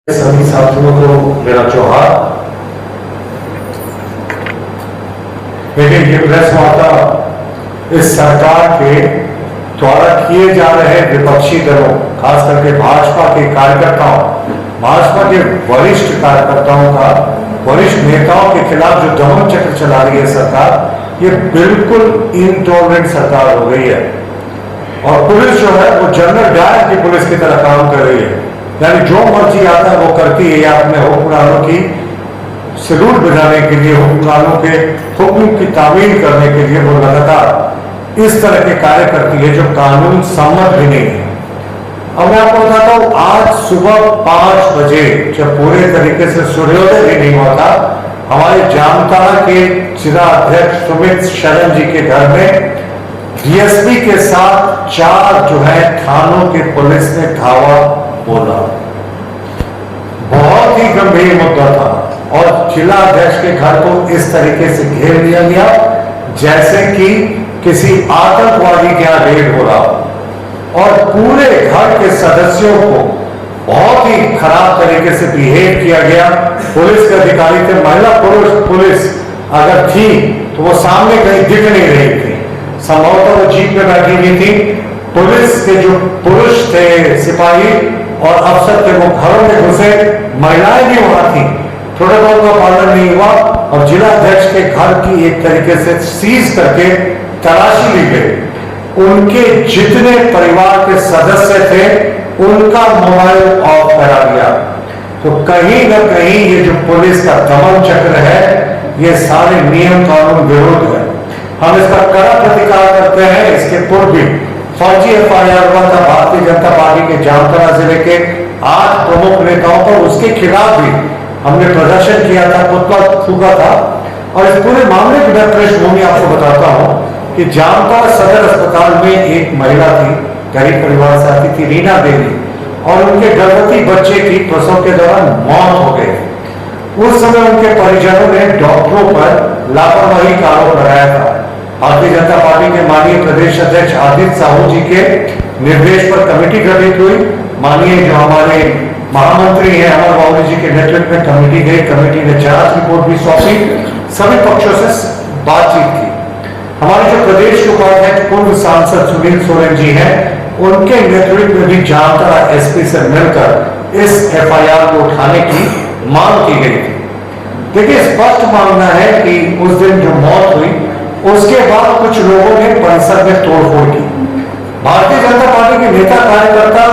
सभी साथियों को मेरा जोहार। देखिए, ये प्रेस वार्ता इस सरकार के द्वारा किए जा रहे विपक्षी दलों, खास करके भाजपा के कार्यकर्ताओं, भाजपा के वरिष्ठ कार्यकर्ताओं का, वरिष्ठ नेताओं के खिलाफ जो दमन चक्र चला रही है सरकार, ये बिल्कुल इनटॉलरेंट सरकार हो गई है। और पुलिस जो है वो जनरल डायर की पुलिस की तरह काम कर रही है, यानी जो मर्जी आता है वो करती है, या अपने हुक्मरानों की सैल्यूट बजाने के लिए, हुक्मरानों के हुक्म की तामील करने के लिए वो लगातार इस तरह के कार्य करती है जो कानून सम्मत भी नहीं है। अब मैं आपको बताता हूं, आज सुबह 5 बजे जब पूरे तरीके से सूर्योदय भी नहीं हुआ था, हमारे जामताड़ा के जिला अध्यक्ष सुमित शरण जी के घर में डीएसपी के साथ 4 जो है थानों के पुलिस ने धावा बोला। बहुत ही गंभीर मुद्दा था और जिला अध्यक्ष के घर को इस तरीके से घेर लिया गया जैसे कि किसी आतंकवादी के यहां रेड हो रहा हो, और पूरे घर के सदस्यों को बहुत ही खराब तरीके से बिहेव किया गया। पुलिस के अधिकारी थे, महिला पुरुष पुलिस अगर थी तो वो सामने कहीं दिख नहीं रही थी, संभवतः वो जीप में बैठी हुई थी। पुलिस के जो पुरुष थे, सिपाही और अफसर थे, वो घरों में घुसे, महिलाएं भी वहां थी, थोड़ा बहुत का पालन नहीं हुआ और जिला अध्यक्ष के घर की एक तरीके से सीज करके तलाशी ली गई। उनके जितने परिवार के सदस्य थे उनका मोबाइल ऑफ करा दिया। तो कहीं ना कहीं ये जो पुलिस का दमन चक्र है, ये सारे नियम कानून विरोध है। हम इसका कड़ा प्रतिकार करते हैं। इसके पूर्व भी फर्जी एफआईआर हुआ था भारतीय जनता पार्टी के जामताड़ा जिले के 8 प्रमुख नेताओं पर, उसके खिलाफ भी हमने प्रदर्शन किया था, पुतला फूका था। और इस पूरे मामले की मैं पृष्ठभूमि आपको बताता हूं कि जामताड़ा सदर अस्पताल में एक महिला थी, गरीब परिवार से आती थी, रीना देवी, और उनके गर्भवती बच्चे की प्रसव के दौरान मौत हो गई। उस समय उनके परिजनों ने डॉक्टरों पर लापरवाही का आरोप लगाया था। भारतीय जनता पार्टी के माननीय प्रदेश अध्यक्ष आदित्य साहू जी के निर्देश पर कमेटी गठित हुई। माननीय जो हमारे महामंत्री हैं अमर बाबू जी के नेतृत्व में कमेटी गई। कमेटी ने जांच रिपोर्ट भी सौंपी, सभी पक्षों से बातचीत की। हमारे जो प्रदेश के उपाध्यक्ष पूर्व सांसद सुनील सोरेन जी हैं, उनके नेतृत्व में भी जामताड़ा एसपी से मिलकर इस एफआईआर को उठाने की मांग की गई थी। देखिए, स्पष्ट मानना है कि उस दिन जो मौत हुई उसके बाद कुछ लोगों ने परिसर में तोड़फोड़ की। भारतीय जनता पार्टी के नेता कार्यकर्ता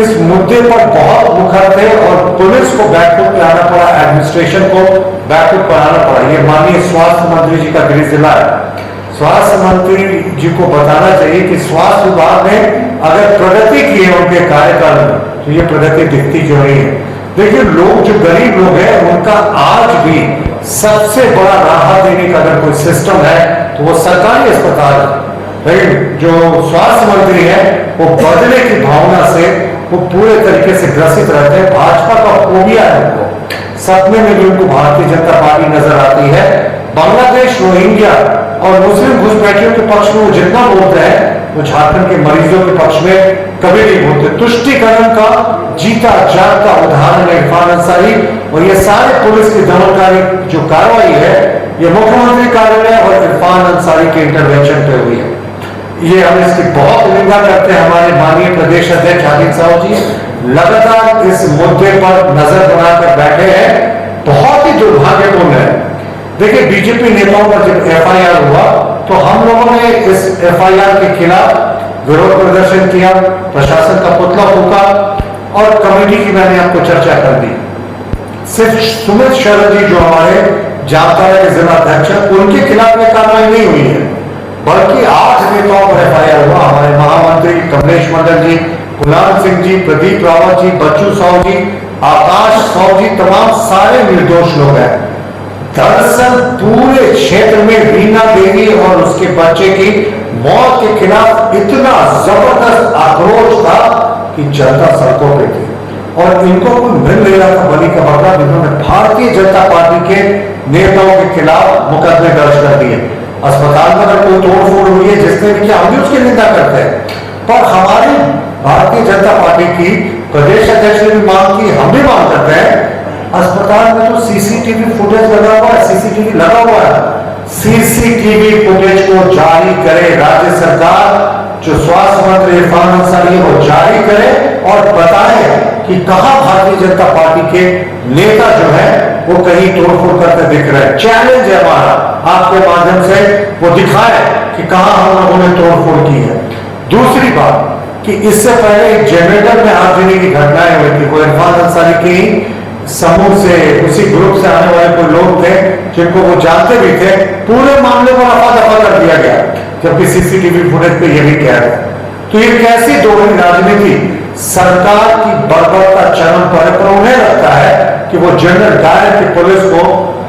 इस मुद्दे पर बहुत मुखर थे और पुलिस को बैकफुट पे आना पड़ा, एडमिनिस्ट्रेशन को बैकफुट पर आना पड़ा। ये माननीय स्वास्थ्य मंत्री जी का गृह जिला है। स्वास्थ्य मंत्री जी को बताना चाहिए कि स्वास्थ्य विभाग ने अगर प्रगति की है उनके कार्यकाल में, तो ये प्रगति दिखती क्यों नहीं है। देखिए, लोग जो गरीब लोग हैं उनका आज भी सबसे बड़ा राहत देने का अगर कोई सिस्टम है तो वो सरकारी अस्पताल है। लेकिन जो स्वास्थ्य मंत्री है वो बदले की भावना से वो पूरे तरीके से ग्रसित रहते हैं। भाजपा का फोबिया है उनको, सपने में भी उनको भारतीय जनता पार्टी नजर आती है। बांग्लादेश, रोहिंग्या और मुस्लिम घुसपैठियों के पक्ष में वो जितना बोलते हैं, वो झारखंड के मरीजों के पक्ष में कभी नहीं बोलते। तुष्टिकरण का जीता जागता उदाहरण है इरफान अंसारी, और ये सारे पुलिस की दमनकारी जो कार्रवाई है ये मुख्यमंत्री कार्यालय और इरफान अंसारी के इंटरवेंशन पे हुई है। ये हम इसकी बहुत निंदा करते हैं। हमारे माननीय प्रदेश अध्यक्ष आदित्य साहू जी लगातार इस मुद्दे पर नजर बनाकर बैठे हैं, बहुत ही दुर्भाग्यपूर्ण है। देखिए, बीजेपी नेताओं पर जब एफआईआर हुआ तो हम लोगों ने इस एफआईआर के खिलाफ विरोध प्रदर्शन किया, प्रशासन का पुतला फूका और कमेटी की मैंने आपको चर्चा कर दी। सिर्फ सुमित शरण जी जो हमारे जामताड़ा के जिला अध्यक्ष हैं, उनके खिलाफ में कार्रवाई नहीं हुई है, बल्कि 8 नेताओं पर एफआईआर हुआ। हमारे महामंत्री कमलेश मंडल जी, गुलाम सिंह जी, प्रदीप रावत जी, बच्चू साहू जी, आकाश साहू जी, तमाम सारे निर्दोष लोग हैं। दरअसल पूरे क्षेत्र में रीना देवी और उसके बच्चे की मौत के खिलाफ इतना जबरदस्त आक्रोश था कि जनता सड़कों पे थी और इनको कोई मिल नहीं रहा था बलि का बकरा। इन्होंने भारतीय जनता पार्टी के नेताओं के खिलाफ मुकदमे दर्ज कर दिए। अस्पताल में अगर कोई तोड़फोड़ हुई है जिसने भी किया, हम भी उसकी निंदा करते हैं, पर हमारी भारतीय जनता पार्टी की प्रदेश अध्यक्ष ने भी मांग की, हम भी मांग करते अस्पताल में तो सीसीटीवी फुटेज लगा हुआ है, सीसीटीवी लगा हुआ है। सीसीटीवी फुटेज को जारी करे राज्य सरकार, जो स्वास्थ्य मंत्री इरफान अंसारी वो जारी करे और बताए कि कहां भारतीय जनता पार्टी के नेता जो है वो कहीं तोड़फोड़ करते दिख रहे हैं। चैलेंज है हमारा आपके माध्यम से, वो दिखाए कि कहां हम लोगों ने तोड़फोड़ की है। दूसरी बात कि इससे पहले एक जनरेटर में आग देने की घटनाएं हुई थी, कोई इरफान अंसारी की समूह से, उसी ग्रुप से आने वाले कोई लोग थे जिनको वो जानते भी थे, पूरे मामले को रफा दफा कर दिया गया, जबकि सीसीटीवी फुटेज पे यही कह रहे। तो ये कैसी दोहरी राजनीति, सरकार की बर्बरता चरम पर उन्हें लगता है कि वो जनरल डायर की पुलिस को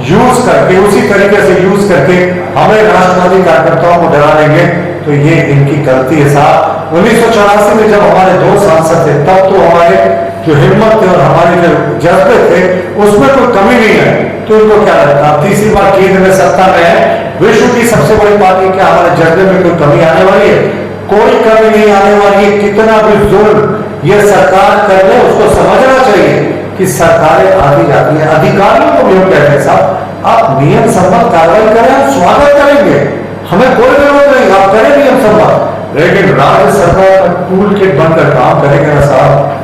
यूज करके, उसी तरीके से यूज करके हमें राष्ट्रवादी कार्यकर्ताओं को डरा देंगे। तो ये इनकी गलती है साहब। 1984 में जब हमारे 2 सांसद थे, तब तो हमारे जो हिम्मत थे और हमारे जो जज्बे थे उसमें कोई कमी नहीं है। तो इनको क्या लगता है तीसरी बार केंद्र में सत्ता में है, विश्व की सबसे बड़ी पार्टी, क्या हमारे जज्बे में कोई कमी आने वाली है? कोई कमी नहीं आने वाली है। कितना भी जुल्म ये सरकार कर ले, उसको समझना चाहिए कि सरकारें आती जाती है। अधिकारियों को भी हम कहते हैं साहब आप नियम सम्मत कार्रवाई करें, हम स्वागत करेंगे, हमें कोई जरूरत नहीं, आप करें नियम सम्मत, लेकिन राज्य सरकार का टूल किट बनकर काम करेंगे ना साहब।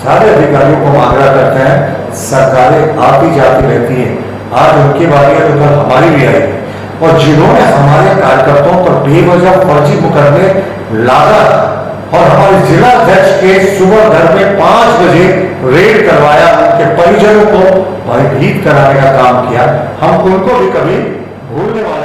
सारे अधिकारियों को आग्रह करते हैं, सरकारें आती जाती रहती हैं, आज उनकी बारी है तो कल हमारी भी आएगी। और जिन्होंने हमारे कार्यकर्ताओं पर बेवजह फर्जी मुकदमे लादा और हमारे जिला अध्यक्ष के सुबह घर में 5 बजे रेड करवाया, उनके परिजनों को भयभीत कराने का काम किया, हम उनको भी कभी भूलने वाले